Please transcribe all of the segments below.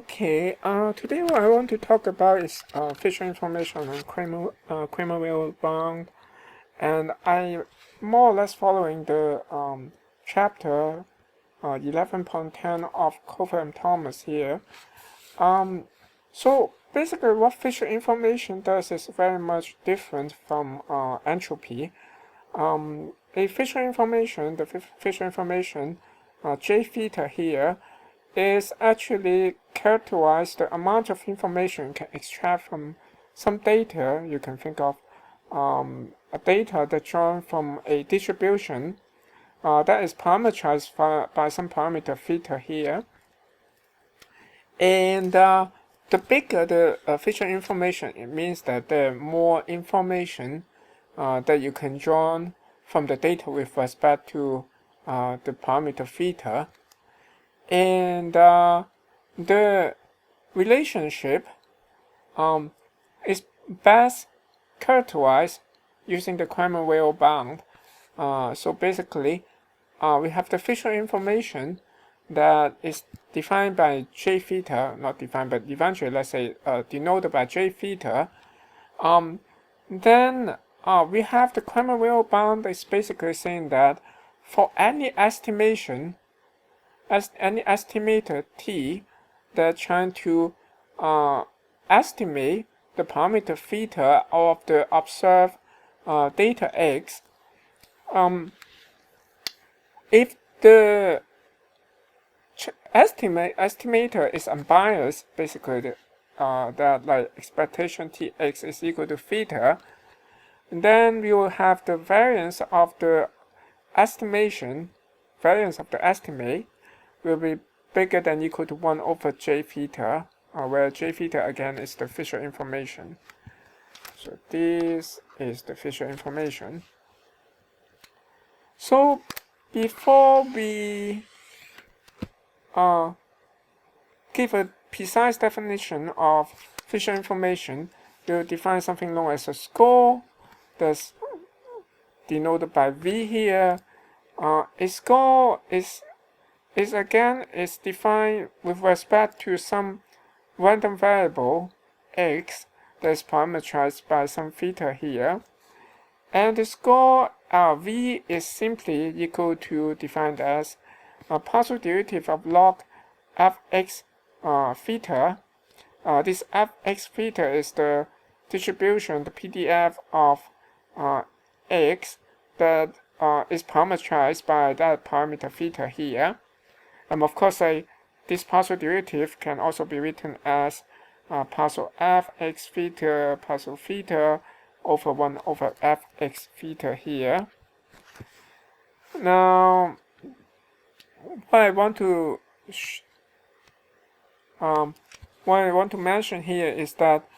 Okay, today what I want to talk about is feature information on Cramer bound, and I more or less following the chapter 11.10 of Cover and Thomas here. So basically, what feature information does is very much different from entropy. The feature information, J theta here, is actually characterize the amount of information you can extract from some data. You can think of a data that's drawn from a distribution that is parameterized by some parameter theta here. And the bigger the feature information, it means that the more information that you can draw from the data with respect to the parameter theta. And the relationship is best characterized using the Cramer bound. So basically, we have the feature information that is defined by J theta, not defined, but eventually, let's say, denoted by J theta. Then we have the Cramer bound is basically saying that for any estimation, as any estimator T that's trying to estimate the parameter theta of the observed data X, if the estimator is unbiased, basically that like expectation Tx is equal to theta, then we will have the variance of the estimate will be bigger than equal to 1 over J theta, where J theta again is the feature information. So this is the feature information. So before we give a precise definition of feature information, we'll define something known as a score that's denoted by V here. A score is defined with respect to some random variable x that is parameterized by some theta here. And the score v is simply equal to defined as a partial derivative of log fx theta. This fx theta is the distribution, the PDF of x that is parameterized by that parameter theta here. Of course, this partial derivative can also be written as partial fx theta partial theta over 1 over fx theta here. Now, what I want to mention here is that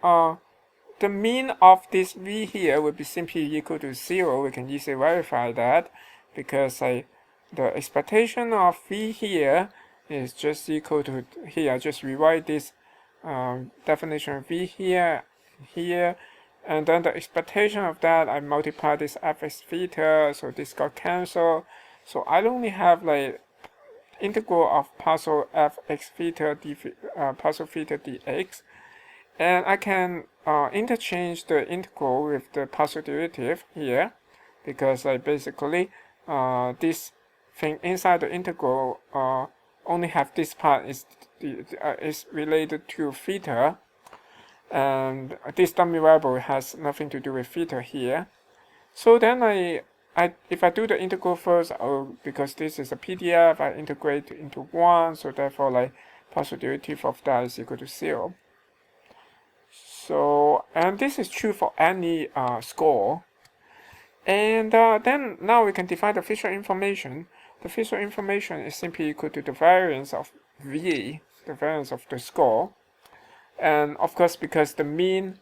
the mean of this v here will be simply equal to 0. We can easily verify that because the expectation of v here is just equal to here. Just rewrite this definition of v here, and then the expectation of that, I multiply this fx theta, so this got cancelled. So I only have like integral of partial fx theta partial theta dx, and I can interchange the integral with the partial derivative here, because basically this thing inside the integral only have this part is related to theta, and this dummy variable has nothing to do with theta here. So then if I do the integral first, because this is a PDF, I integrate into 1, so therefore partial derivative of that is equal to 0. So, and this is true for any score. And then now we can define the feature information. The feature information is simply equal to the variance of V, the variance of the score. And of course, because the mean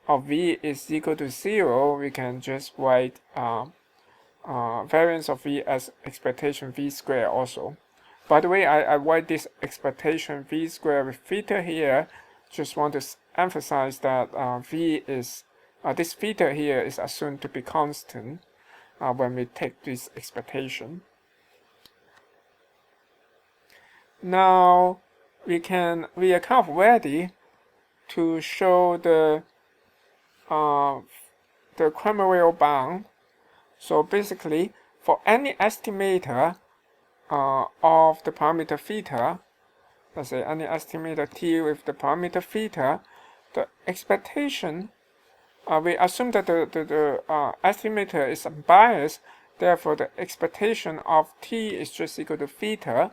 of V is equal to 0, we can just write variance of V as expectation V squared also. By the way, I write this expectation V squared with theta here. Just want to emphasize that V is this theta here is assumed to be constant when we take this expectation. Now, we are kind of ready to show the Cramer bound. So basically, for any estimator of the parameter theta, let's say any estimator t with the parameter theta, the expectation, we assume that the estimator is unbiased, therefore the expectation of t is just equal to theta.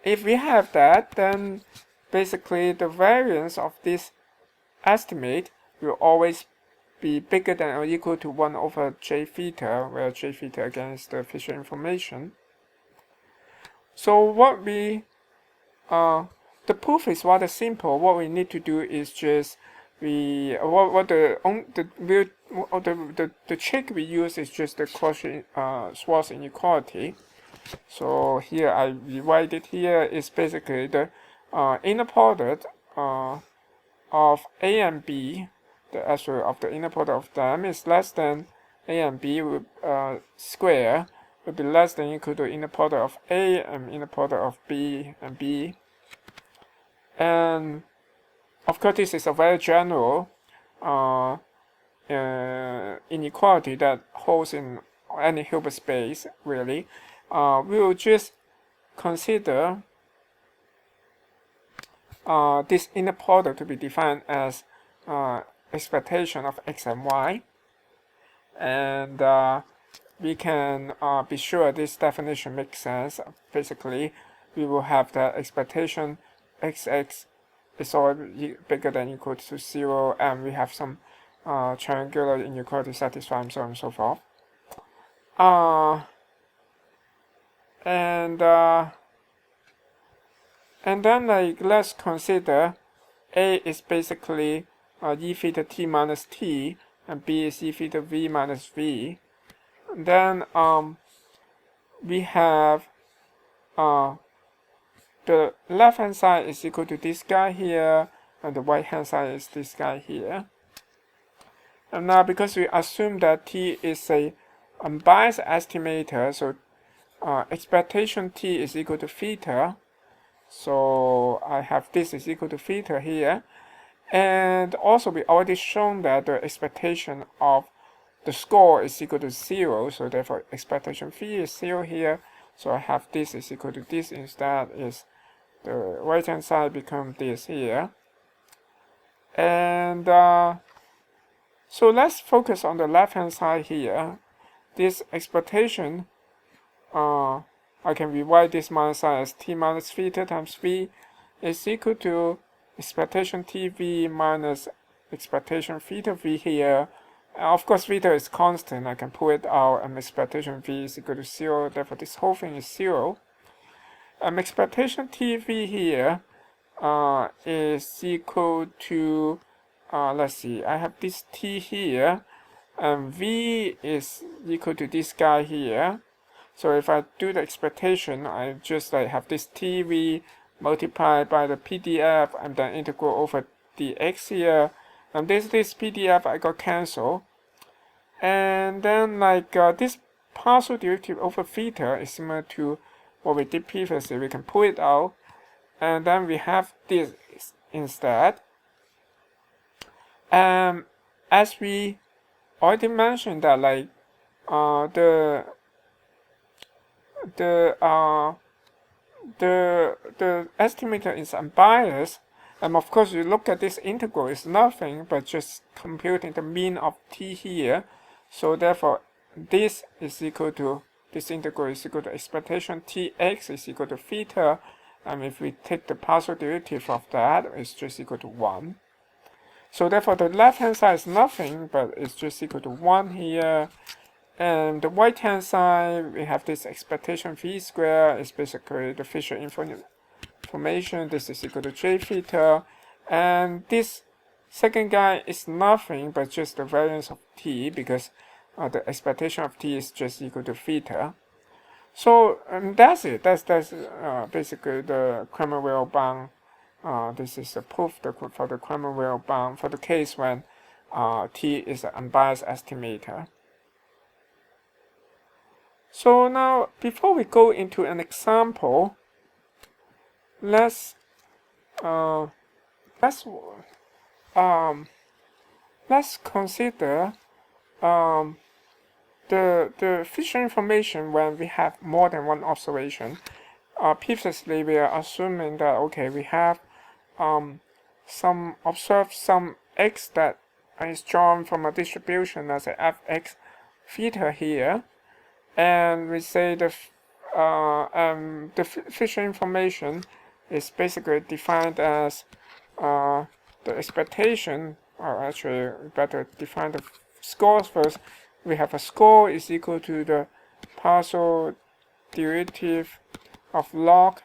If we have that, then basically the variance of this estimate will always be bigger than or equal to 1 over j theta, where j theta again is the Fisher information. So what we the proof is rather simple. What we need to do is just the trick we use is just the Gaussian Schwarz inequality. So here I divide it here is basically the inner product of A and B. The actual of the inner product of them is less than A and B square will be less than equal to inner product of A and inner product of B and B. And of course, this is a very general inequality that holds in any Hilbert space, really. We will just consider this inner product to be defined as expectation of x and y. And we can be sure this definition makes sense. Basically, we will have the expectation xx is always bigger than or equal to 0, and we have some triangular inequality satisfied, and so on and so forth. And then let's consider A is basically e theta t minus t, and B is e theta v minus v. And then we have the left hand side is equal to this guy here, and the right hand side is this guy here. And now because we assume that t is a unbiased estimator, so expectation t is equal to theta. So I have this is equal to theta here. And also we already shown that the expectation of the score is equal to 0. So therefore expectation phi is 0 here. So I have this is equal to this instead. Is the right hand side become this here. And so let's focus on the left hand side here. This expectation, I can rewrite this minus sign as t minus theta times v is equal to expectation tv minus expectation theta v here. Of course, theta is constant. I can pull it out, and expectation v is equal to 0. Therefore, this whole thing is 0. Expectation tv here is equal to, let's see, I have this t here, and v is equal to this guy here. So if I do the expectation, I just have this tv multiplied by the PDF and then integral over dx here. And this PDF I got cancelled. And then this partial derivative over theta is similar to what we did previously. We can pull it out. And then we have this instead. As we already mentioned that the estimator is unbiased, and of course you look at this integral is nothing but just computing the mean of t here. So therefore this is equal to, this integral is equal to expectation tx is equal to theta, and if we take the partial derivative of that, it's just equal to 1. So therefore the left hand side is nothing but it's just equal to 1 here. And the right hand side, we have this expectation v squared is basically the Fisher information. This is equal to j theta. And this second guy is nothing but just the variance of t, because the expectation of t is just equal to theta. So that's it. That's basically the Cramer bound. This is the proof for the Cramer bound for the case when t is an unbiased estimator. So now, before we go into an example, let's let's let's consider the feature information when we have more than one observation. Previously, we are assuming that okay, we have some x that is drawn from a distribution as a fx theta here, and we say the feature information is basically defined as the expectation, or actually we better define the scores first. We have a score is equal to the partial derivative of log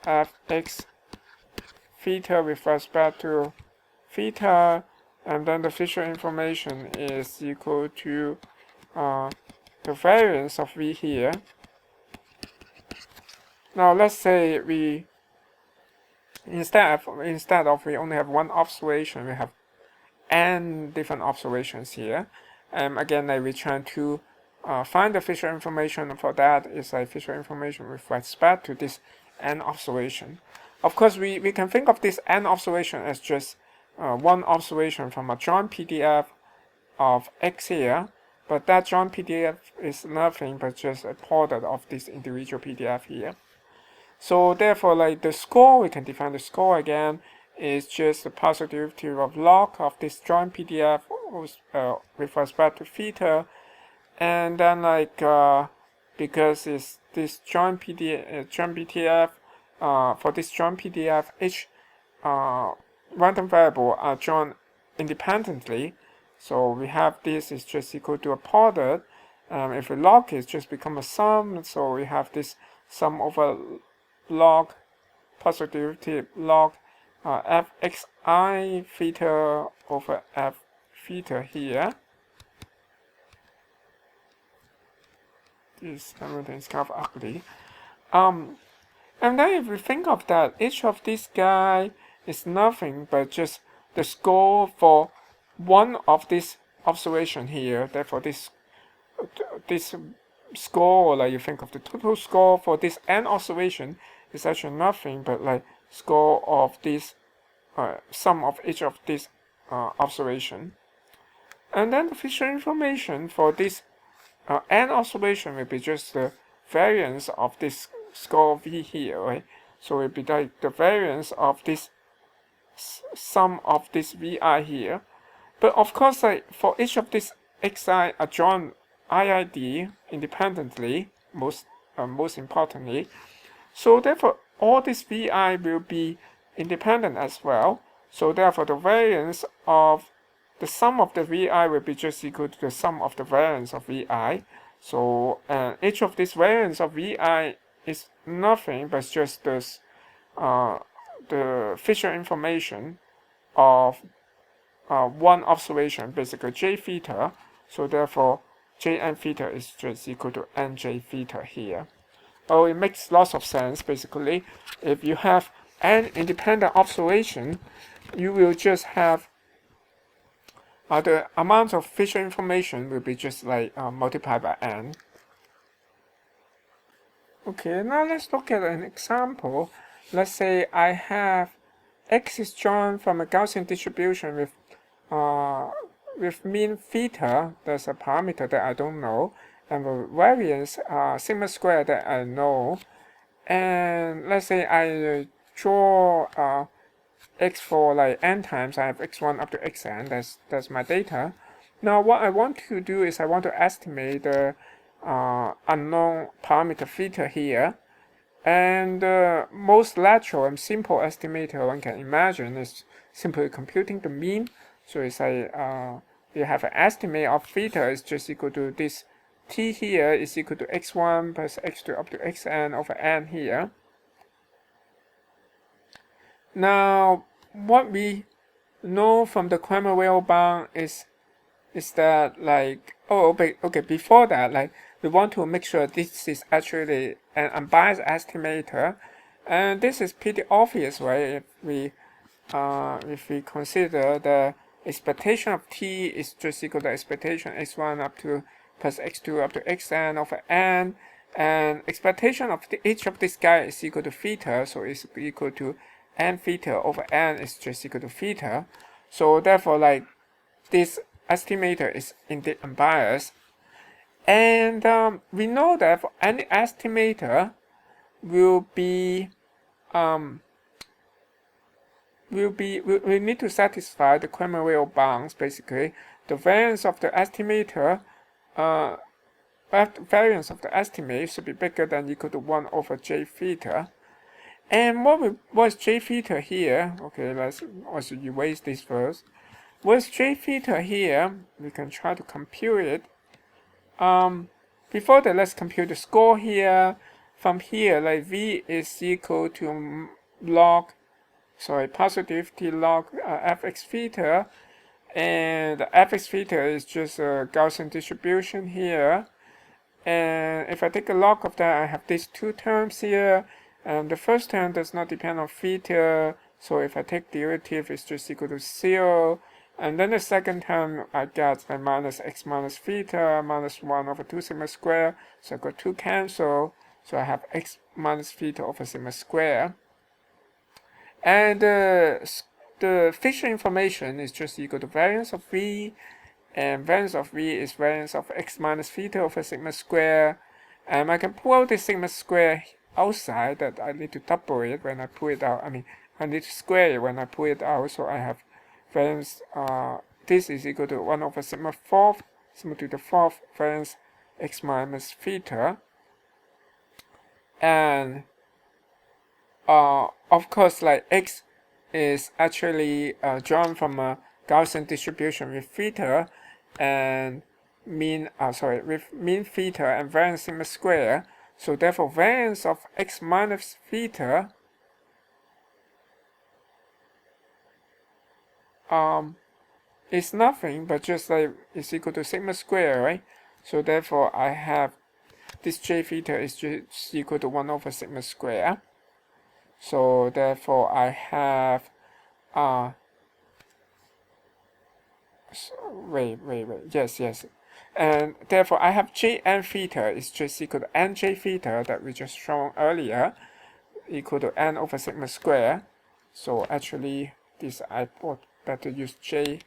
fx theta with respect to theta, and then the feature information is equal to the variance of v here. Now let's say we instead of we only have one observation, we have n different observations here. Again, we try to find the feature information for that is a feature information with respect to this n observation. Of course, we can think of this n observation as just one observation from a joint PDF of x here, but that joint PDF is nothing but just a product of this individual PDF here. So therefore, like the score, we can define the score again is just the partial derivative of log of this joint PDF with respect to theta, and then like because it's this joint PDF for this joint PDF, each random variable are drawn independently. So we have this is just equal to a product. If we log it, just become a sum. So we have this sum over log partial derivative log fxi theta over f theta here. This everything is kind of ugly. And then if we think of that, each of these guy is nothing but just the score for one of this observation here. Therefore, this score, or like you think of the total score for this n observation, is actually nothing but like score of this sum of each of these observation. And then the feature information for this n observation will be just the variance of this score v here, right? So it will be like the variance of this sum of this vi here. But of course, like for each of these xi are drawn IID independently, most importantly. So therefore, all this vi will be independent as well. So therefore, the variance of the sum of the vi will be just equal to the sum of the variance of vi. So each of this variance of vi is nothing but just this the feature information of one observation, basically j theta. So therefore, jn theta is just equal to nj theta here. Oh, it makes lots of sense. Basically, if you have n independent observation, you will just have the amount of feature information will be just like multiplied by n. Okay, now let's look at an example. Let's say I have x is drawn from a Gaussian distribution with mean theta. There's a parameter that I don't know, and the variance sigma squared that I know. And let's say I draw x for like n times. I have x1 up to xn. That's my data. Now what I want to do is I want to estimate the unknown parameter theta here. And the most natural and simple estimator one can imagine is simply computing the mean. So it's like you have an estimate of theta is just equal to this t here is equal to x1 plus x2 up to xn over n here. Now, what we know from the Cramer whale bound is that like okay before that, like we want to make sure this is actually an unbiased estimator, and this is pretty obvious, right? If we consider the expectation of t is just equal to expectation x1 up to plus x2 up to xn over n, and expectation of each of this guy is equal to theta, so it's equal to n theta over n is just equal to theta. So therefore, like, this estimator is indeed unbiased. And we know that for any estimator we need to satisfy the Cramer bounds. Basically, the variance of the estimator, variance of the estimate should be bigger than equal to 1 over j theta. And what's j theta here? Okay, let's also erase this first. What's j theta here? We can try to compute it. Before that, let's compute the score here. From here, like v is equal to positive t log fx theta, and the fx theta is just a Gaussian distribution here. And if I take a log of that, I have these two terms here, and the first term does not depend on theta, so if I take derivative, it's just equal to 0. And then the second term, I get my minus x minus theta minus 1 over 2 sigma square. So I got 2 cancel. So I have x minus theta over sigma square. And the Fisher information is just equal to variance of v. And variance of v is variance of x minus theta over sigma square. And I can pull out this sigma square outside. That I need to double it when I pull it out. I mean, I need to square it when I pull it out. So I have variance, this is equal to 1 over sigma to the fourth variance x minus theta. And of course, like, x is actually drawn from a Gaussian distribution with theta and with mean theta and variance sigma square. So therefore, variance of x minus theta is nothing but just like is equal to sigma square, right? So therefore, I have this j theta is just equal to 1 over sigma square. So therefore, I have yes, and therefore I have j n theta is just equal to n j theta that we just shown earlier, equal to n over sigma square. So actually, this I thought better use j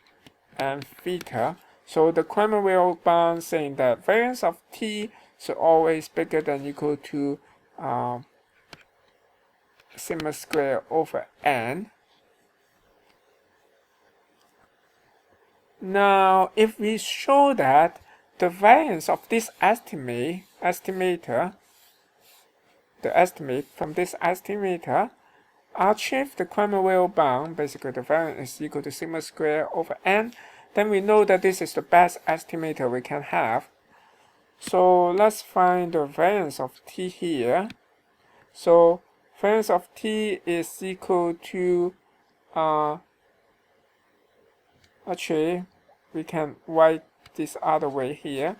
and theta. So the Cramer bound saying that variance of t is always bigger than equal to sigma square over n. Now, if we show that the variance of this estimator, the estimate from this estimator, achieve the Cramer bound, basically the variance is equal to sigma square over n, then we know that this is the best estimator we can have. So let's find the variance of t here. So variance of t is equal to, actually, we can write this other way here.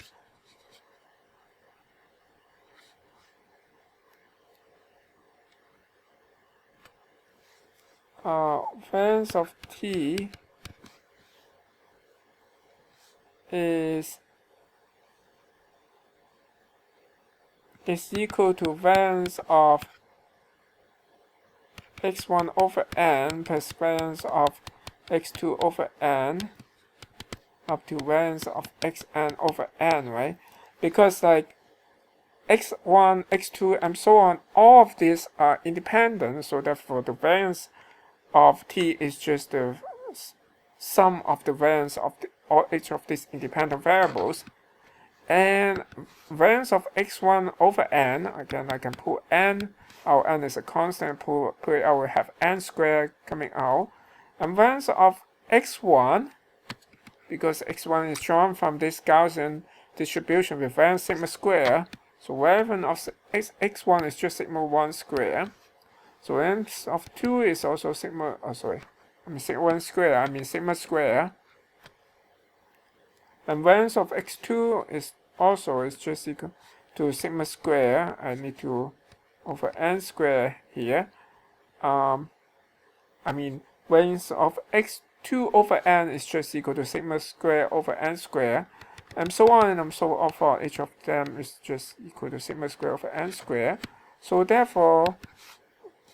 Variance of t is equal to variance of x1 over n plus variance of x2 over n up to variance of xn over n, right? Because like x1, x2, and so on, all of these are independent, so therefore the variance of t is just the sum of the variance of each of these independent variables. And variance of x1 over n, again I can pull n, our n is a constant, pull it out, we have n squared coming out. And variance of x1, because x1 is drawn from this Gaussian distribution with variance sigma square, so variance of x1 is just sigma 1 square. So variance of 2 is also sigma, sigma 1 square, sigma square. And variance of x2 is just equal to sigma square. I need to over n square here. Variance of x2 over n is just equal to sigma square over n square, and so on and so forth. Each of them is just equal to sigma square over n square. So therefore,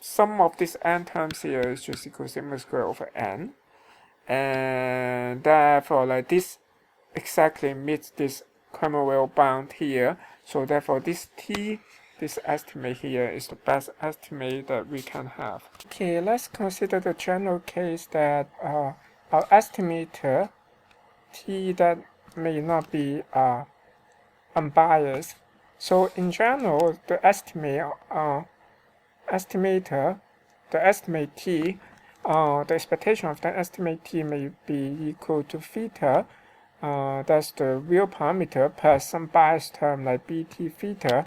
sum of these n terms here is just equal to sigma squared over n, and therefore like this exactly meets this Cramer bound here. So therefore this this estimate here is the best estimate that we can have. Okay, let's consider the general case that our estimator t that may not be unbiased. So in general, the estimator, the estimate t, the expectation of that estimate t may be equal to theta. That's the real parameter plus some bias term like bt theta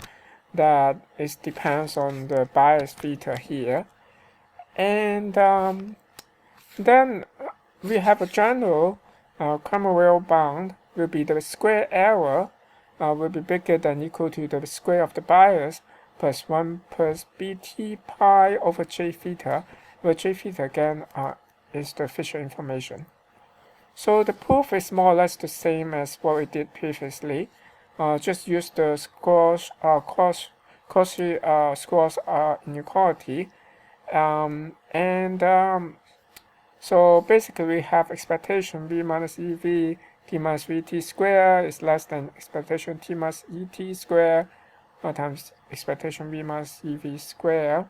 that is depends on the bias theta here. And then we have a general Cramer bound will be the square error will be bigger than equal to the square of the bias plus 1 plus bt pi over j theta, where j theta again is the Fisher information. So the proof is more or less the same as what we did previously. Just use the squash inequality. So basically we have expectation v minus ev t minus vt square is less than expectation t minus et square times expectation v minus ev square.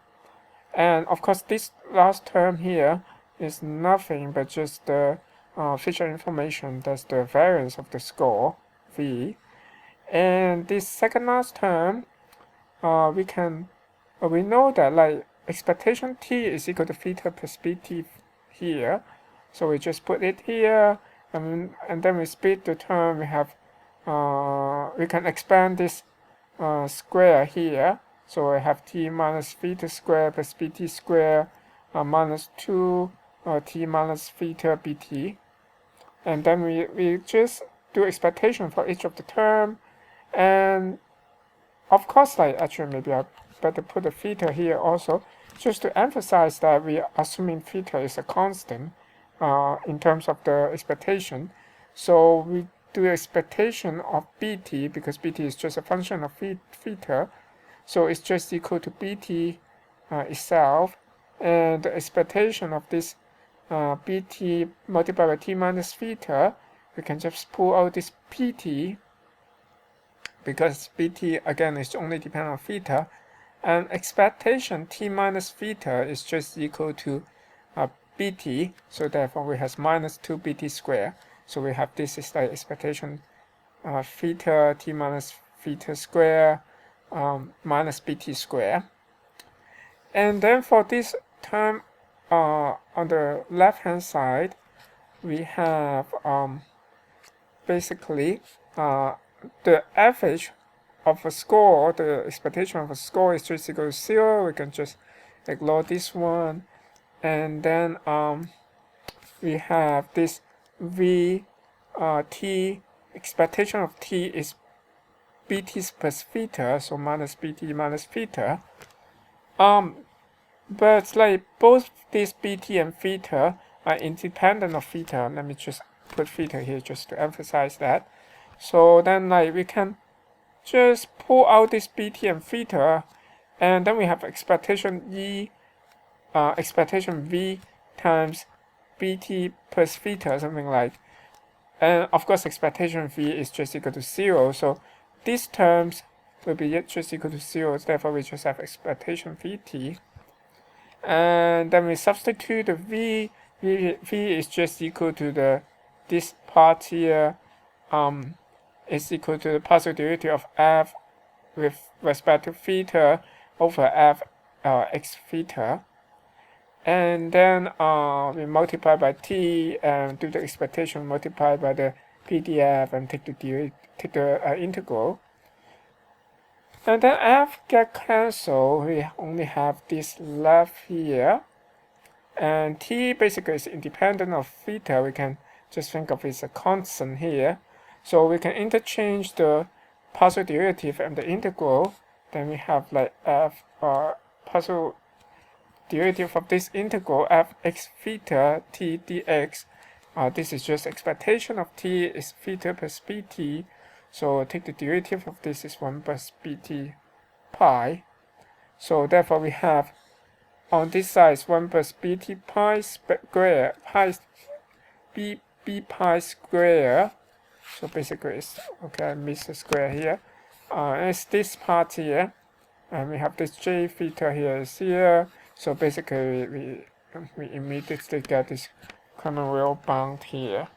And of course this last term here is nothing but just the Fisher information, that's the variance of the score v. And this second last term, we know that like expectation t is equal to theta plus bt here, so we just put it here, and then we split the term. We have we can expand this square here, so I have t minus theta square plus bt square minus 2 t minus theta bt, and then we just do expectation for each of the term. And of course, like actually maybe I better put a theta here also, just to emphasize that we are assuming theta is a constant in terms of the expectation. So we do expectation of bt, because bt is just a function of theta, so it's just equal to bt itself, and the expectation of this bt multiplied by t minus theta, we can just pull out this pt, because bt again is only dependent on theta, and expectation t minus theta is just equal to bt, so therefore we have minus 2 bt square. So we have this is like expectation theta t minus theta square minus bt square. And then for this term on the left hand side, we have basically the average of a score, the expectation of a score is just equal to 0. We can just ignore this one. And then we have this v t, expectation of t is bt plus theta, so minus bt minus theta. But like both this bt and theta are independent of theta. Let me just put theta here just to emphasize that. So then like we can just pull out this bt and theta, and then we have expectation expectation v times bt plus theta, something like. And of course expectation v is just equal to 0, so these terms will be just equal to 0, therefore we just have expectation vt. And then we substitute the v is just equal to this part here is equal to the partial derivative of f with respect to theta over f x theta. And then we multiply by t and do the expectation multiplied by the PDF and take the integral. And then f get cancelled. We only have this left here. And t basically is independent of theta. We can just think of it as a constant here. So we can interchange the partial derivative and the integral. Then we have like f partial derivative of this integral f x theta t dx. This is just expectation of t is theta plus bt. So take the derivative of this is 1 plus bt pi. So therefore we have on this side is 1 plus bt pi square, b pi square. So basically it's, okay, I missed the square here. It's this part here. And we have this j theta here is here. So basically we immediately get this common real bound here.